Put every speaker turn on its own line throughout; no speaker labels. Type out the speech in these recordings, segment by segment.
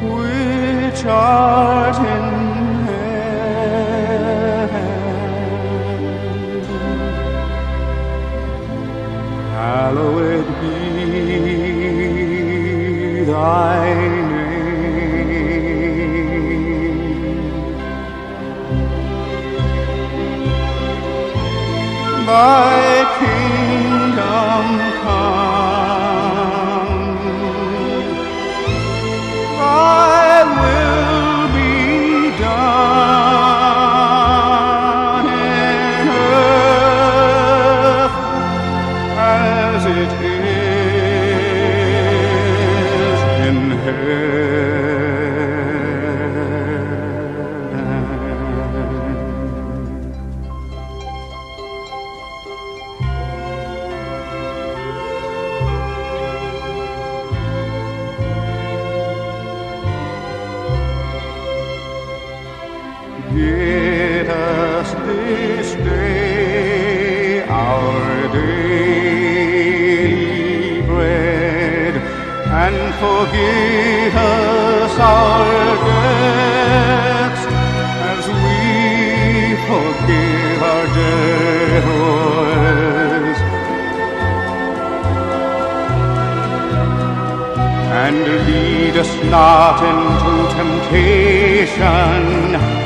which art in heaven, hallowed be thy name. Thy kingdom come, thy will be done in earth as it is in heaven. Give us this day our daily bread, and forgive us our debts as we forgive our debtors. And lead us not into temptation,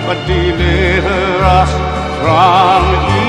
but deliver us from evil.